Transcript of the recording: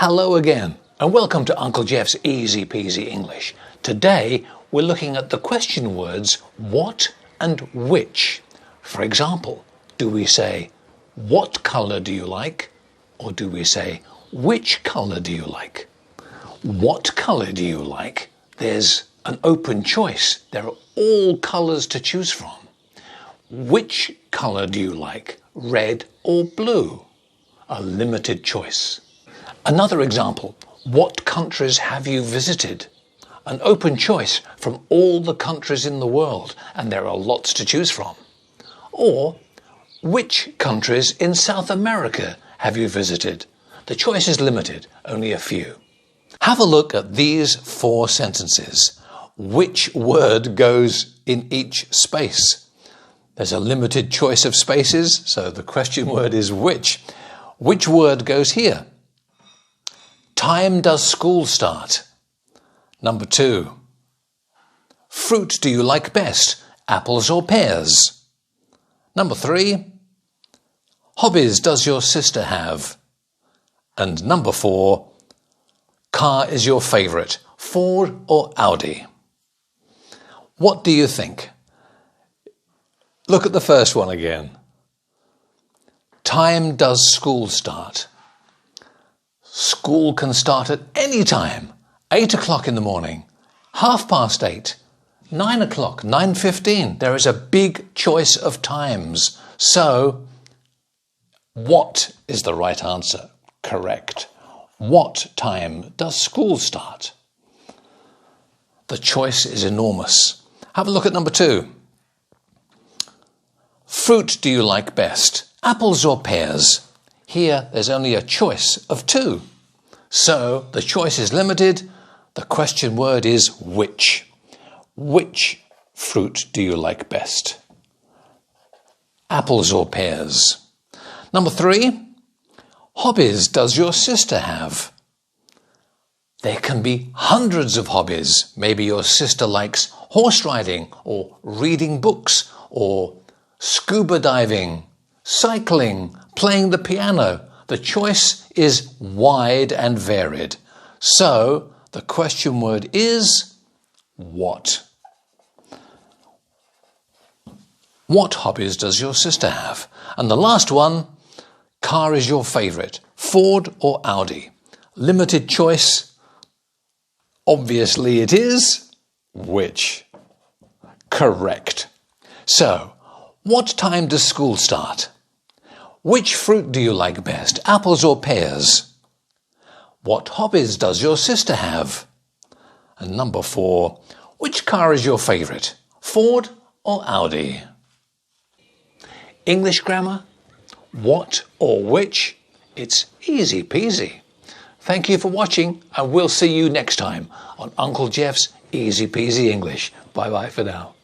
Hello again, and welcome to Uncle Geoff's Easy-Peasy English. Today, we're looking at the question words what and which. For example, do we say, what colour do you like? Or do we say, which colour do you like? What colour do you like? There's an open choice. There are all colours to choose from. Which colour do you like? Red or blue? A limited choice. Another example, what countries have you visited? An open choice from all the countries in the world, and there are lots to choose from. Or, which countries in South America have you visited? The choice is limited, only a few. Have a look at these 4 sentences. Which word goes in each space? There's a limited choice of spaces, so the question word is which. Which word goes here? Time does school start? Number 2. Fruit do you like best? Apples or pears? Number 3. Hobbies does your sister have? And number 4. Car is your favourite? Ford or Audi? What do you think? Look at the first one again. Time does school start? School can start at any time. 8 o'clock in the morning, 8:30, 9 o'clock, 9:15. There is a big choice of times. So, what is the right answer? Correct. What time does school start? The choice is enormous. Have a look at number 2. Fruit do you like best? Apples or pears? Here, there's only a choice of 2. So, the choice is limited. The question word is which. Which fruit do you like best? Apples or pears? Number 3. Hobbies does your sister have? There can be hundreds of hobbies. Maybe your sister likes horse riding or reading books or scuba diving, cycling, playing the piano. The choice is wide and varied. So, the question word is what? What hobbies does your sister have? And the last one, car is your favourite? Ford or Audi? Limited choice. Obviously it is which? Correct. So, what time does school start? Which fruit do you like best? Apples or pears? What hobbies does your sister have? And number 4, which car is your favourite? Ford or Audi? English grammar? What or which? It's easy peasy. Thank you for watching, and we'll see you next time on Uncle Geoff's Easy Peasy English. Bye bye for now.